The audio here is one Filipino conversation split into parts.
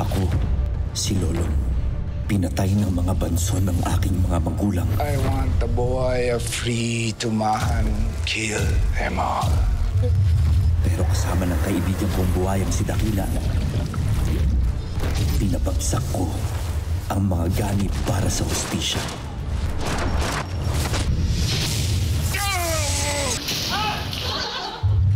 Ako, si Lolong, pinatay ng mga banso ng aking mga magulang. I want the boy free to man, kill them all. Pero kasama ng kaibigan kong buhayang si Dakila, pinabagsak ko ang mga ganit para sa hustisya.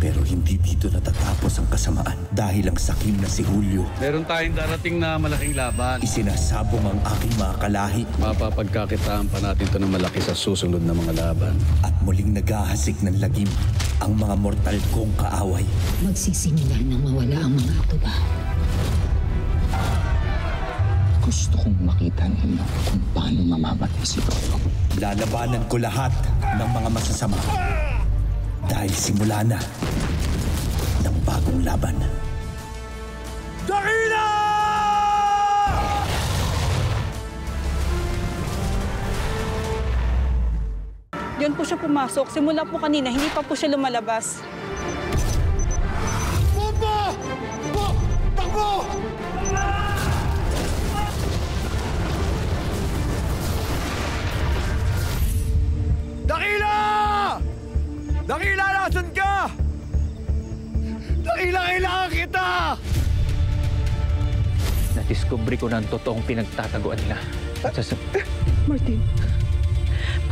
Pero hindi dito natatapos ang kasamaan dahil ang sakim na si Julio. Meron tayong darating na malaking laban. Isinasabong ang aking mga kalahi. Mapapagkakitaan pa natin ito ng malaki sa susunod na mga laban. At muling naghahasik ng lagim ang mga mortal kong kaaway. Magsisimula nang mawala ang mga tuba. Gusto kong makita ninyo kung paano mamamatay si Lolo. Lalabanan ko lahat ng mga masasama. Dahil simula na ng bagong laban. Dakila! Diyan po siya pumasok. Simula po kanina, hindi pa po siya lumalabas. Bomba! Takbo! Dakila! Dakila, nasan ka? Dakila, kailangan kita! Nadiskubre ko na ang totoong pinagtataguan nila. Martin,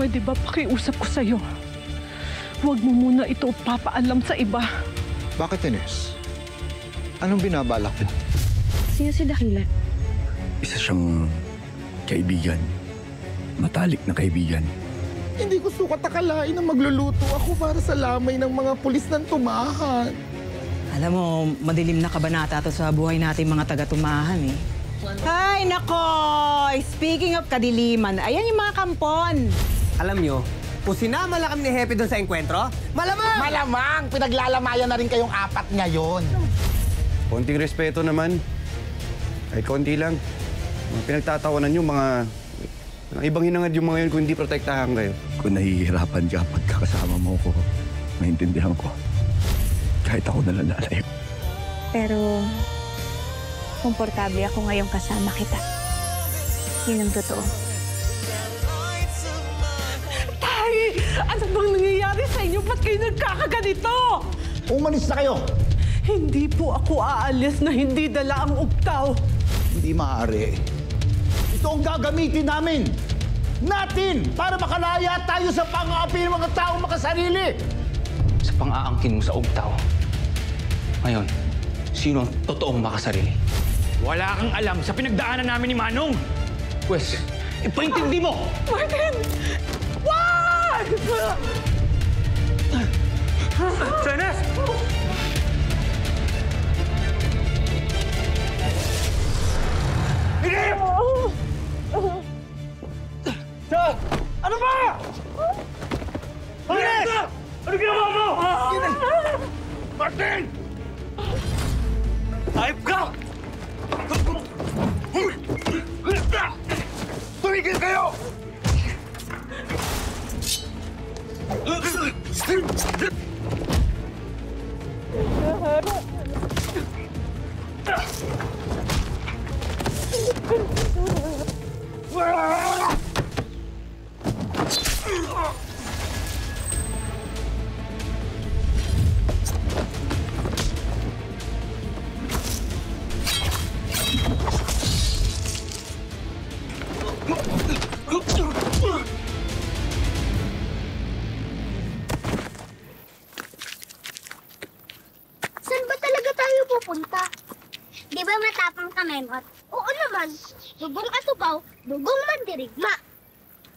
pwede ba pakiusap ko sa'yo? Huwag mo muna ito papaalam sa iba. Bakit, Ines? Anong binabalak mo? Sino si Dakila? Isa siyang kaibigan. Matalik na kaibigan. Hindi ko sukat akalain na magluluto ako para sa lamay ng mga pulis ng tumahan. Alam mo, madilim na kabanata to sa buhay natin mga taga-tumahan eh. Ay, nako! Speaking of kadiliman, ayan yung mga kampon. Alam nyo, kung sinama lang kami ni Hepe doon sa enkwentro, malamang! Malamang! Pinaglalamayan na rin kayong apat ngayon. Konting respeto naman. Ay, konti lang. Mga pinagtatawanan nyo, mga ibang hinangad yung mga yun kung hindi protektahan kayo. Kung nahihirapan ka pagkakasama mo ko, maintindihan ko. Kahit ako nalalalayo. Pero, komportable ako ngayong kasama kita. Yun ang totoo. Tay! Ano bang nangyayari sa inyo? Ba't kayo nagkakaganito? Umalis na kayo! Hindi po ako aalis na hindi dala ang ugtaw. Hindi maaari. Ito ang gagamitin namin! Natin! Para makalaya tayo sa pang-aapi ng mga taong makasarili! Sa pang-aangkin mo sa ugtaw. Ngayon, sino ang totoong makasarili? Wala kang alam sa pinagdaanan namin ni Manong! Pwes, ipaintindi mo! Martin! Wag! Senes! Inip! Ano ba? Ines! Ano ginawa mo? Martin! Ayop ka! Tumigil kayo! Saan ba talaga tayo pupunta? Di ba matapang ka, Memot? Oo naman. Dugong atubaw, dugong mandirigma.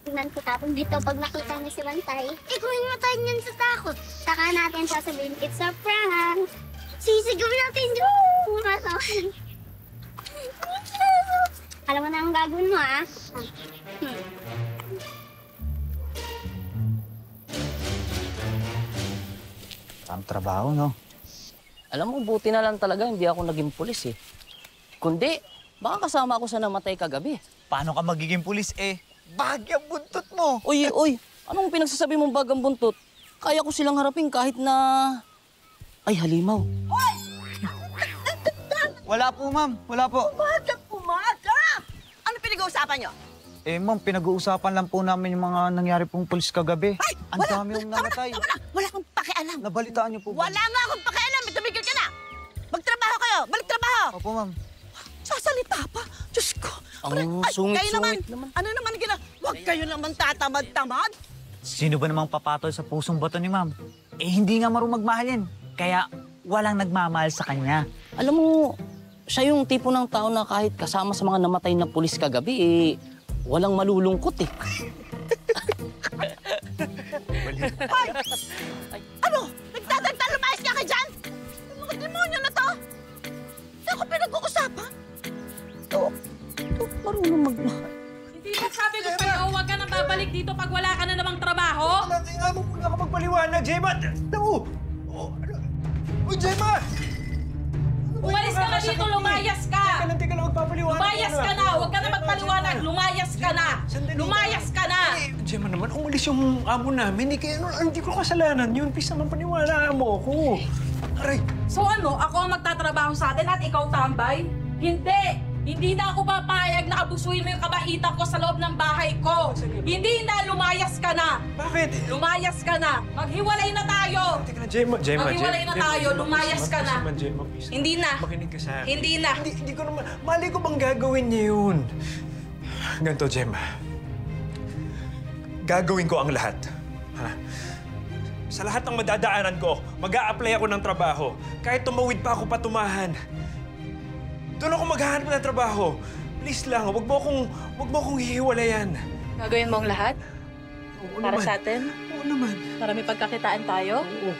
Tingnan ko tapong dito pag nakita ni si Bantay. Ikuhin mo tayo niyan sa takot. Saka natin sasabihin, it's a prank. Sisigawin natin yung Alam mo na ang gagawin mo, ah. Ang trabaho, no? Alam mo, buti na lang talaga hindi ako naging pulis eh. Kundi, baka kasama ako sa namatay kagabi. Paano ka magiging pulis eh? Bagyang buntot mo! Uy, anong pinagsasabi mong bagang buntot? Kaya ko silang harapin kahit na... Ay, halimaw. Wala po, ma'am. Wala po. Umaga! Ano pinag-uusapan nyo? Eh, ma'am, pinag-uusapan lang po namin yung mga nangyari pong pulis kagabi. Ay! Ang dami yung namatay. Wala akong pakialam. Nabalitaan niyo po ba? Wala nga akong pakialam. Tumigil ka na! Magtrabaho kayo! Balik trabaho! Opo, ma'am. Sasalita pa? Diyos ko! sungit-sungit naman. Ano naman Huwag kayo naman tatamad-tamad. Sino ba namang papatol sa pusong bato ni ma'am? Eh, hindi nga marunong magmahal yan. Kaya walang nagmamahal sa kanya. Alam mo, siya yung tipo ng tao na kahit kasama sa mga namatay na pulis kagabi, eh, walang malulungkot eh. Hoy! Ano? Nagdadagdag lumayas ka dyan? Yung mga demonyo na to? Hindi ako pinag-uusapan. Ito, marunong magmahal. Hindi ba sabi ko sa'yo, huwag ka nang babalik dito pag wala ka na namang trabaho? Kaya mo muna ka magpaliwanag, Gemma! Naku! Uy, Gemma! Umalis ka na dito, lumayas ka! Teka lang, magpapaliwanag. Lumayas ka na! Huwag ka na magpaliwanag! Lumayas ka na! Lumayas ka na! Gemma naman, umalis yung amo namin. Hindi ko kasalanan yun. Please naman, paniwalaan mo ako. Aray! So ano, ako ang magtatrabaho sa atin at ikaw tambay? Hindi! Hindi na ako papayag na abusuin mo yung kabaitan ko sa loob ng bahay ko. Hindi na, lumayas ka na. Bakit? Lumayas ka na. Maghiwalay na tayo. Teka na, Gemma. Maghiwalay na tayo, lumayas ka na. Gemma, please. Hindi na. Makinig ka sa akin. Hindi na. Hindi ko naman, mali ko bang gagawin niya yun? Ganito, Gemma. Gagawin ko ang lahat. Ha? Sa lahat ng madadaanan ko, mag-a-apply ako ng trabaho. Kahit tumawid pa ako patumahan. Doon ako maghahanap ng trabaho. Please lang, wag mo akong hihiwalayan. Gagawin mo ang lahat? Oo Para naman. sa atin? Oo naman. Para may pagkakitaan tayo? Oo.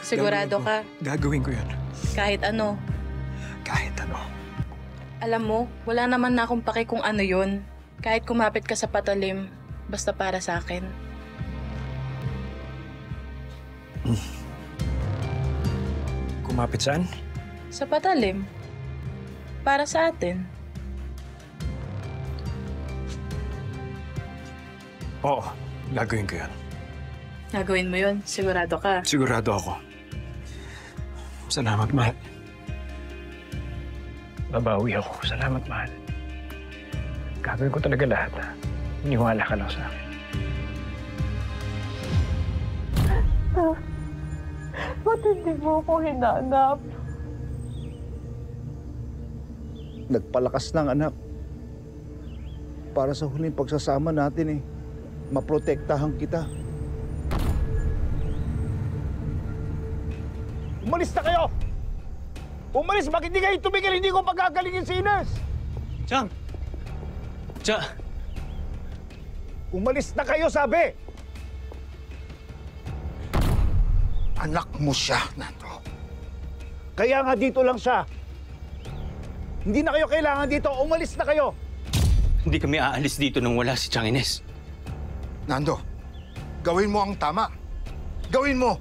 Sigurado ka? Gagawin ko yun. Kahit ano? Kahit ano. Alam mo, wala naman na akong pake kung ano yun. Kahit kumapit ka sa patalim, basta para sa akin. Kumapit saan? Sa patalim. Para sa atin. Oo, gagawin ko yun. Gagawin mo yun? Sigurado ka? Sigurado ako. Salamat, mahal. Babawi ako. Salamat, mahal. Gagawin ko talaga lahat, ha? Iniwala ka lang sa akin. Ba't hindi mo ako hinanap? Nagpalakas ng anak. Para sa huling pagsasama natin maprotektahan kita. Umalis na kayo! Umalis! Bakit hindi kayo tumigil? Hindi ko pagagalingin si Ines! Chang! Umalis na kayo, sabi! Anak mo siya, Nando. Kaya nga dito lang siya. Hindi na kayo kailangan dito. Umalis na kayo. Hindi kami aalis dito nang wala si Chang Ines. Nando, gawin mo ang tama. Gawin mo.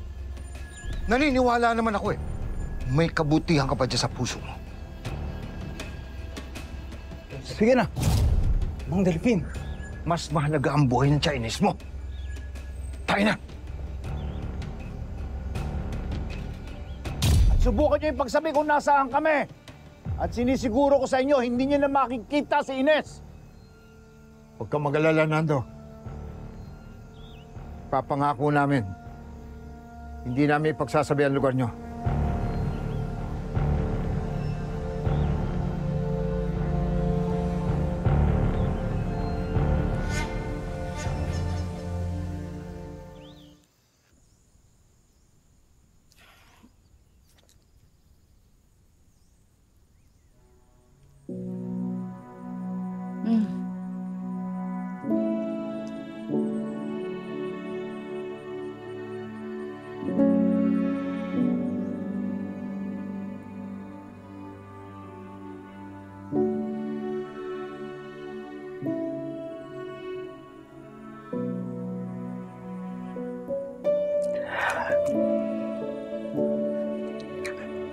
Naniniwala naman ako May kabutihan ka pa dyan sa puso mo. Sige na. Mang Delphin, mas mahalaga ang buhay ng Chinese mo. Tayo na. Subukan niyo yung pagsabi kung nasaan kami. At sinisiguro ko sa inyo, hindi niyo na makikita si Ines. Huwag kang mag-alala, Nando. Papangako namin, hindi namin ipagsasabi ang lugar niyo.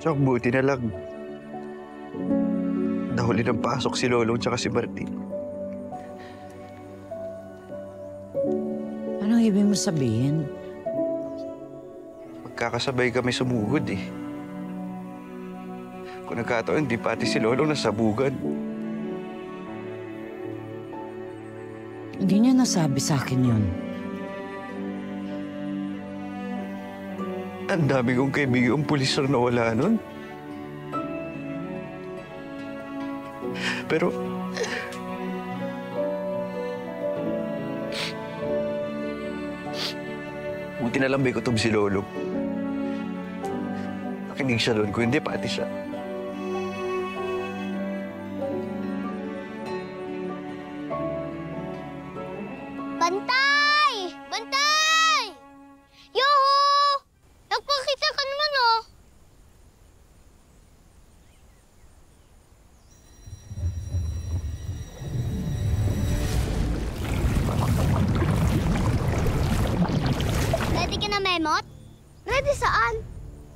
Chok, buti na lang. Nahuli ng pasok si Lolong tsaka si Martin. Anong ibig mo sabihin? Magkakasabay kami sumugod Kung nagkataon, di pati si Lolong nasabugan. Hindi niya nasabi sa akin yun. Ang dami kong kaibigang pulis na nawala nun. Pero... buti na lang may kutob si Lolo. Nakinig siya doon, kung hindi, pati siya. Bantay! Bantay! Yoho! Nagpakita ka naman, oh! Ready ka na, Memot? Ready saan?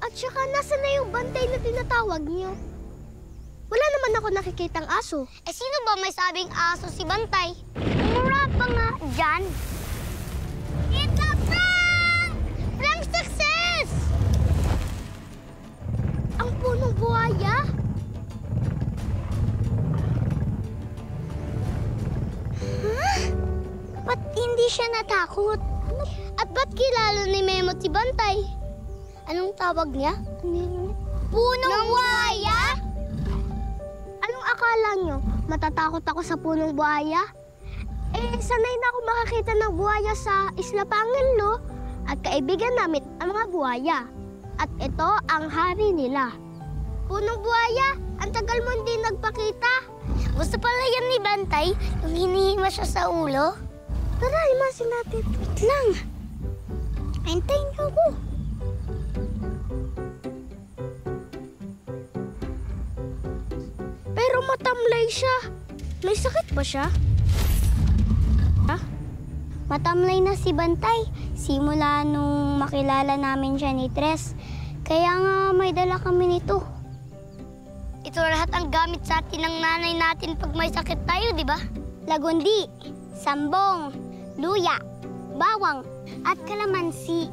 At saka, nasa na yung bantay na tinatawag niyo? Wala naman ako nakikitang aso. Eh, sino ba may sabing aso si Bantay? Umura pa nga dyan. It's a prank! Prank success! Ang punong buhaya? Huh? Ba't hindi siya natakot? At ba't kilala ni Memot si Bantay? Anong tawag niya? Punong buhaya? Anong akala nyo? Matatakot ako sa punong buhaya? Eh, sanay na ako makakita ng buhaya sa Isla Panganlo at kaibigan namin ang mga buhaya. At ito ang hari nila. Punong buhaya, ang tagal mo hindi nagpakita. Gusto pala yan ni Bantay, yung hinihima siya sa ulo. Tara, imasin natin. Wait lang. Hintayin niyo ako. Pero matamlay siya. May sakit ba siya? Ha? Matamlay na si Bantay. Simula nung makilala namin siya ni Tres. Kaya nga may dala kami nito. Ito lahat ang gamit sa atin ng nanay natin pag may sakit tayo, di ba? Lagundi, sambong, luya, bawang, at kalamansi.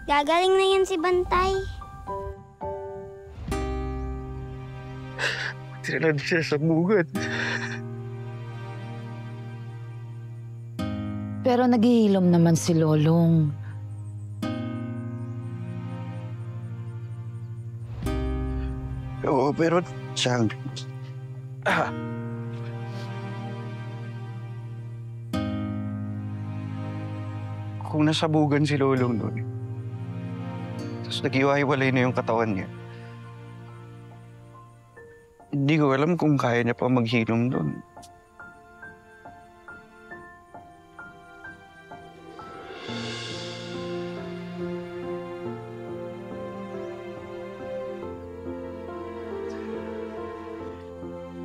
Gagaling na yan si Bantay. Tinalad siya sa bugad. Pero naghihilom naman si Lolong. Oo, pero siyang... Kung nasabugan si Lolong doon, tapos nag-iwahiwalay na yung katawan niya, hindi ko alam kung kaya niya pa maghilom doon.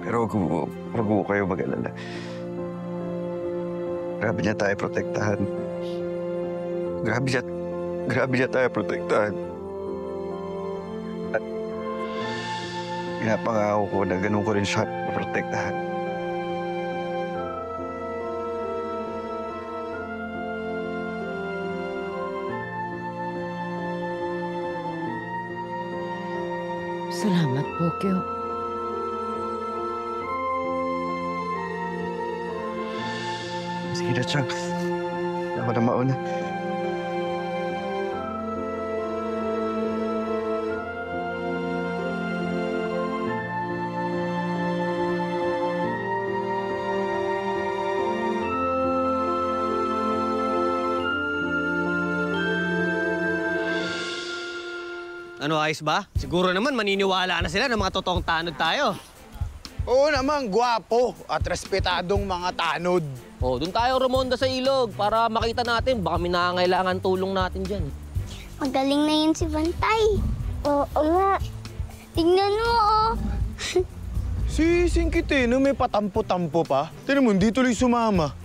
Pero wag mo kayo mag-alala. Grabe niya tayo protektahan. Grabe niya tayo protektahan. At pinapangako ko na ganun ko rin siya protektahan. Salamat po, Kyo. Sige na, Chang. Ako na mauna. Ano, ayos ba? Siguro naman maniniwala na sila ng mga totoong tanod tayo. Oo naman, gwapo at respetadong mga tanod. Oh, doon tayo rumonda sa ilog para makita natin. Baka may nangangailangan tulong natin dyan. Magaling na yun si Bantay. Oo nga. Tingnan mo, oh. Si Singkitino may patampo-tampo pa. Tignan mo, hindi tuloy sumama.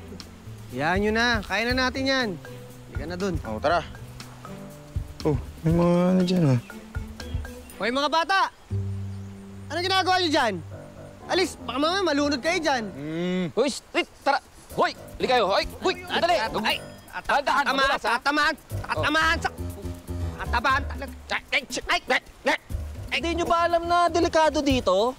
Yan nyo na. Kaya na natin yan. Hindi ka na dun. Oo, tara. Oh, may mga ano dyan, ah. Hoy, mga bata! Ano ginagawa nyo dyan? Alis, baka mamaya malunod kayo dyan. Uy, tara! Hoy! Hali kayo! Hoy! Hoy! Dali! Ay! Dahan-dahan! Tamaan! Tamaan! Tamaan! Tamaan talaga! Hindi nyo ba alam na delikado dito?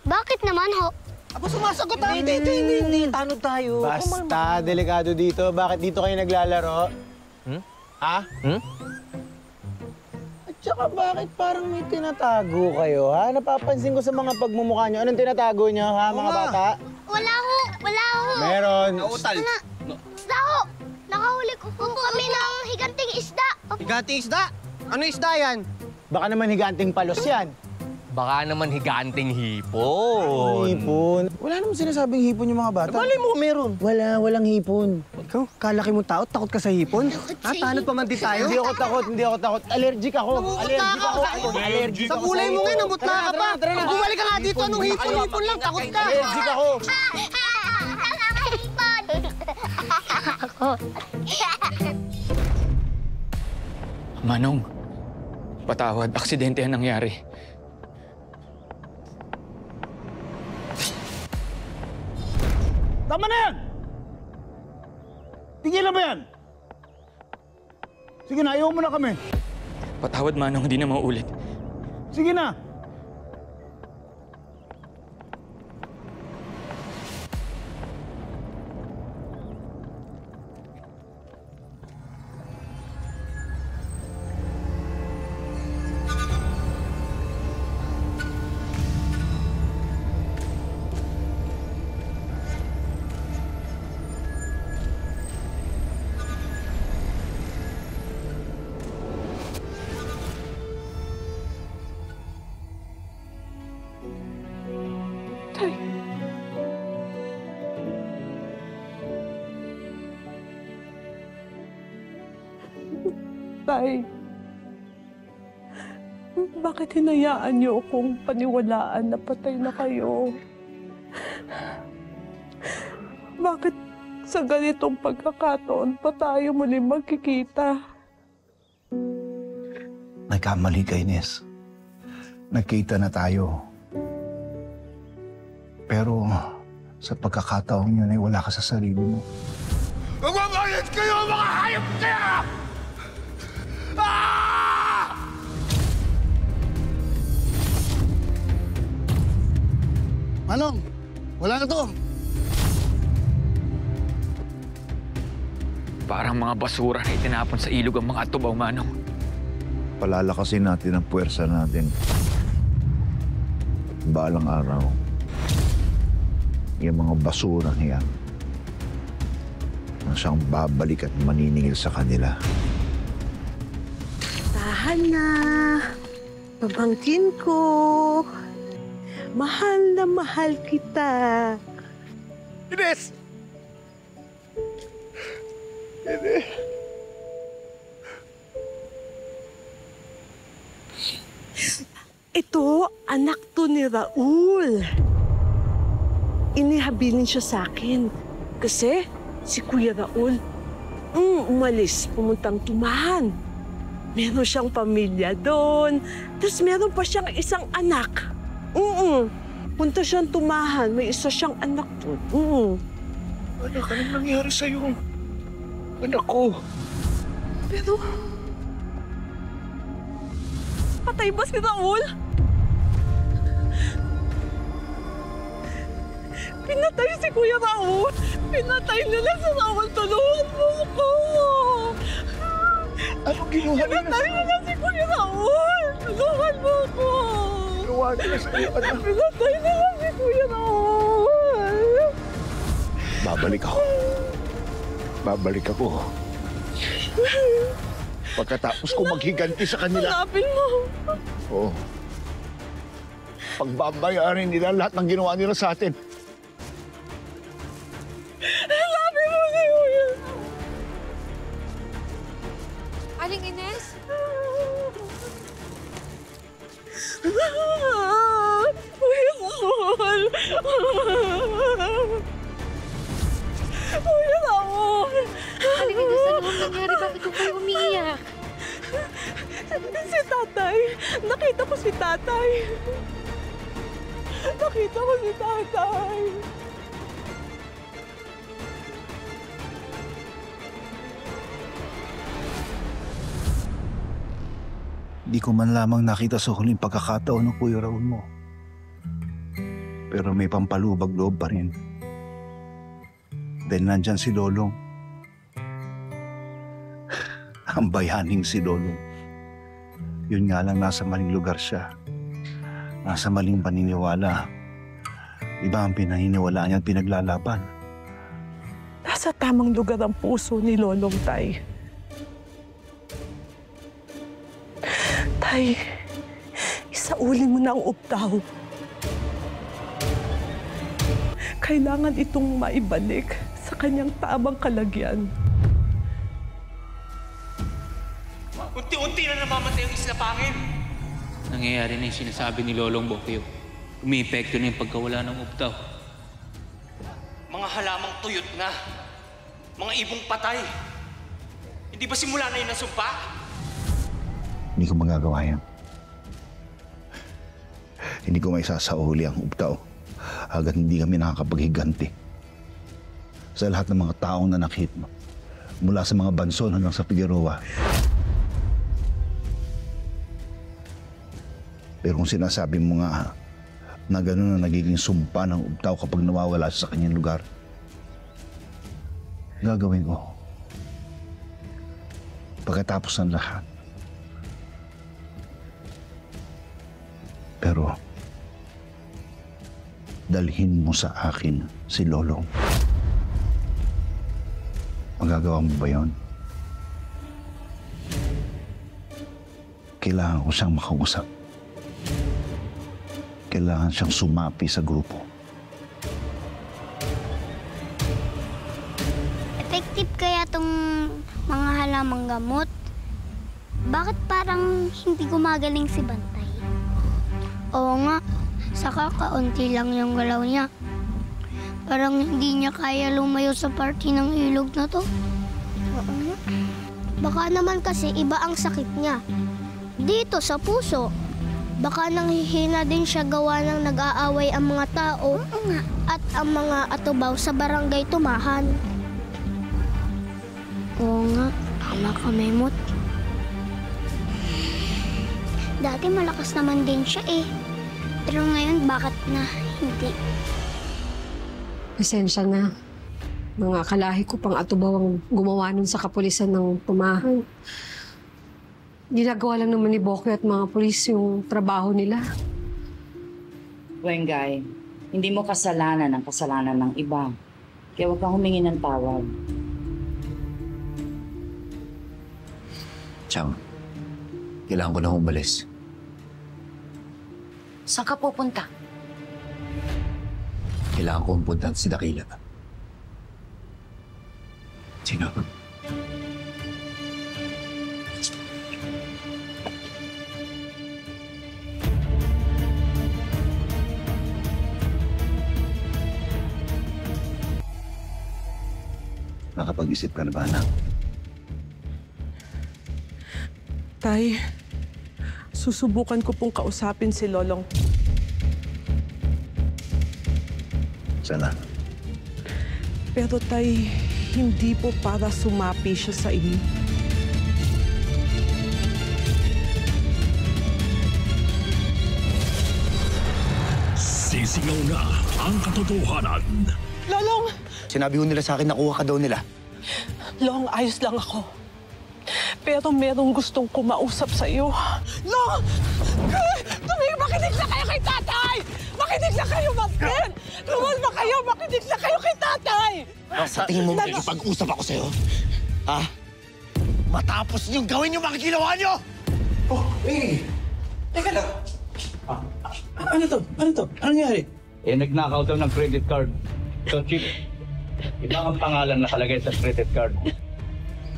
Bakit naman ho? Aba, sumasagot tayo! Hindi. Tanod tayo. Basta, delikado dito. Bakit dito kayo naglalaro? Ha? At saka bakit parang may tinatago kayo, ha? Napapansin ko sa mga pagmumukha nyo. Anong tinatago nyo, ha, mga bata? Wala ho! Wala ho! Meron. Nautal! Isda ho! Nakahuli ko po kami ng higanting isda. Higanting isda? Ano isda yan? Baka naman higanting palos yan. Baka naman higanting hipon. Hipon? Wala naman sinasabing hipon yung mga bata. Malay mo, meron. Walang hipon. Ikaw, kalaki mo tao, takot ka sa hipon? Tanod pa man din tayo? Hindi ako takot. Allergic ako. Allergic Sa kulay mo nga, namutla ka pa. Bumalik ka nga dito, anong hipon lang, takot ka. Allergic ako. Manong, patawad. Aksidente ang nangyari. Tama na yan! Tigilan mo yan! Sige na, ayaw mo na kami. Patawad, Manong. Hindi na mauulit. Sige na! Tay, bakit hinayaan niyo akong paniwalaan na patay na kayo? Bakit sa ganitong pagkakataon pa tayo muli magkikita? Nagkamali ka, Ines. Nagkita na tayo. Pero sa pagkakataon yun ay wala ka sa sarili mo. Magbabayad kayo, mga hayop kaya! Ah! Manong, wala na to. Parang mga basura na itinapon sa ilog ang mga tubaw, Manong. Palalakasin natin ang puwersa natin. Balang araw, yung mga basura niya na siyang babalik at maniningil sa kanila. Tahan na, pabangkin ko. Mahal na mahal kita. Ines! Ines! Ito, anak to ni Raul. Inihabilin siya sa akin. Kasi si Kuya Raul, umalis, pumuntang Tumahan. Meron siyang pamilya doon. Tapos meron pa siyang isang anak. Punta siyang Tumahan. May isa siyang anak doon. Anak, anong nangyari sa'yo? Anak ko. Pero... patay ba si Raul? Pinatay si Kuya Raul. Pinatay nila si Raul. Tulungan mo ko. Anong ginawa nila? Pinatay nila si Kuya Raul. Tulungan mo ko. Ginawa nila sa'yo, anak. Pinatay nila si Kuya Raul. Babalik ako. Babalik ako. Pagkatapos ko maghiganti sa kanila. Hanapin mo. Oo. Pagbabayarin nila lahat ng ginawa nila sa atin. Hanapin mo si Kuya. Aling Ines? Kuya Raul. Kuya Raul. Aling Ines, ano ang nangyari? Bakit ko kayo umiiyak? Si Tatay. Nakita ko si Tatay. Nakita ko si Tatay. Di ko man lamang nakita sa huling pagkakataon ng Kuya Raul mo. Pero may pampalubag loob pa rin. Dahil nandyan si Lolong. Ang bayaning si Lolong. Yun nga lang, nasa maling lugar siya. Nasa maling paniniwala. Iba ang pinaniniwalaan niya at pinaglalaban. Nasa tamang lugar ang puso ni Lolong, Tay. Tay, isauli mo na ang Uptaw. Kailangan itong maibalik sa kanyang tamang kalagyan. Unti-unti na namamatay ang islapangin. Nangyayari na yung sinasabi ni Lolong Bokyo. Umiepekto na yung pagkawala ng Uptaw. Mga halamang tuyot na. Mga ibong patay. Hindi ba simula na yun ang sumpa? Hindi ko magagawa yan. Hindi ko maisasauli ang Uptaw hanggat hindi kami nakakapaghiganti. Sa lahat ng mga taong nanakit mo, mula sa mga Bansol hanggang sa Figueroa. Pero kung sinasabi mo nga na gano'n na nagiging sumpa ng Uptaw kapag nawawala siya sa kanyang lugar, gagawin ko. Pagkatapos ng lahat. Pero dalhin mo sa akin si Lolong. Magagawa mo ba yun? Kailangan ko siyang makausap. Kailangan siyang sumapi sa grupo. Effective kaya tong mga halamang gamot? Bakit parang hindi gumagaling si Bantay? Oo nga, saka kaunti lang yung galaw niya. Parang hindi niya kaya lumayo sa party ng ilog na to. Oo nga. Baka naman kasi iba ang sakit niya. Dito sa puso. Baka nanghihina din siya gawa ng nag-aaway ang mga tao at ang mga atubaw sa barangay Tumahan. Oo nga, tama ka, Memot. Dati malakas naman din siya eh. Pero ngayon, bakit na hindi? Pasensya na. Mga kalahi ko pang atubaw ang gumawa nun sa kapulisan ng Tumahan. Ginagawa lang naman ni Bokyo at mga pulis yung trabaho nila. Wengay, hindi mo kasalanan ang kasalanan ng iba. Kaya huwag kang humingi ng tawad. Chang, kailangan ko na umalis. Saan ka pupunta? Kailangan ko umpuntan si Dakila. Sino? Nakapag-isip ka na ba, anak? Tay, susubukan ko pong kausapin si Lolong. Sana. Pero Tay, hindi po para sumapi siya sa inyo. Sisigaw na ang katotohanan. Lolong! Sinabi ko nila sa akin, nakuha ka daw nila. Long, ayos lang ako. Pero merong gustong kumausap sa iyo. Long! Makinig na kayo kay tatay! Makinig na kayo, Martin! Lumalma kayo! Makinig na kayo kay tatay! Sa tingin mo makikipag-usap ako sa'yo? Ha? Matapos niyong gawin yung mga ginawa niyo! Oh, hey! Teka lang. Ano to? Ano to? Ano nangyari? Nag-knockout daw ng credit card. So, Chief, iba ang pangalan nakalagay sa credit card.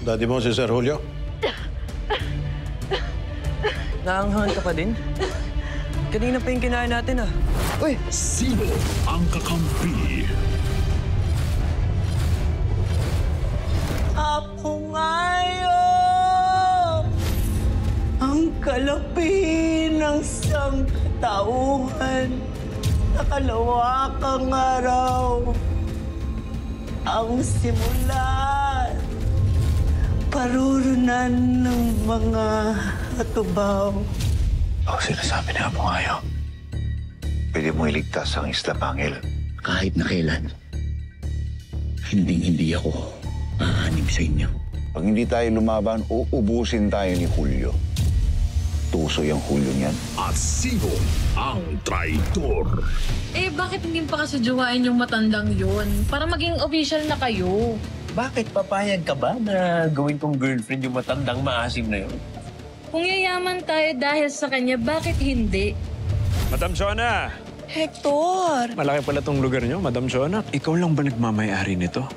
Daddy mo si Sir Julio? Naanghangan ka pa din? Kanina pa yung kinain natin, ah. Uy! Sino ang kakampi? Ako ngayon ang kalapi ng sangkatauhan sa kalawakang araw. Ang simulan, parurunan ng mga Katubaw. Ako sinasabi ni Apo Ngayo. Pwede mo iligtas ang Isla Pangil. Kahit na kailan, hindi ako aanib sa inyo. Pag hindi tayo lumaban, uubusin tayo ni Julio. Tuso yung Julio niyan. At sino ang traitor? Eh, bakit hindi pa kasajowain yung matandang yun? Para maging official na kayo. Bakit papayag ka ba na gawin kong girlfriend yung matandang maasim na yun? Kung yayaman tayo dahil sa kanya, bakit hindi? Madam Shona! Hector! Malaki pala tong lugar niyo, Madam Shona. Ikaw lang ba nagmamayari nito?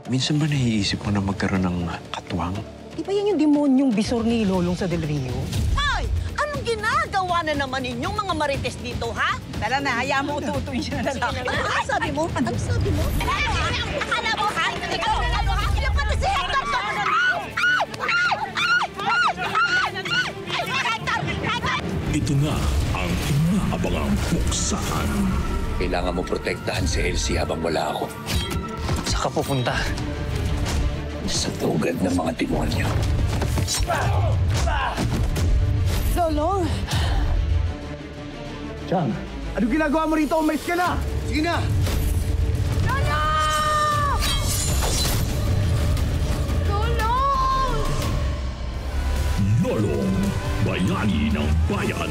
Minsan ba naiisip mo na magkaroon ng katwang? Di ba yan yung demonyong bisor ni Lolong sa Del Rio? Ay! Anong ginagawa na naman inyong mga marites dito, ha? Tara na, hayaan mo ututoy siya na lang. Ano sabi mo? Ano sabi mo? Akala mo, ha? Ikaw na lang, ha? Ilang pati si Hector to! Ito na ang inaabangang buksahan. Kailangan mo protektahan si Elsie habang wala ako. Saan ka pupunta? Sa tugad ng mga demonyo. Lolong! Chang, ano ginagawa mo rito? Umayos ka na! Sige na! Lolong, bayani ng bayan.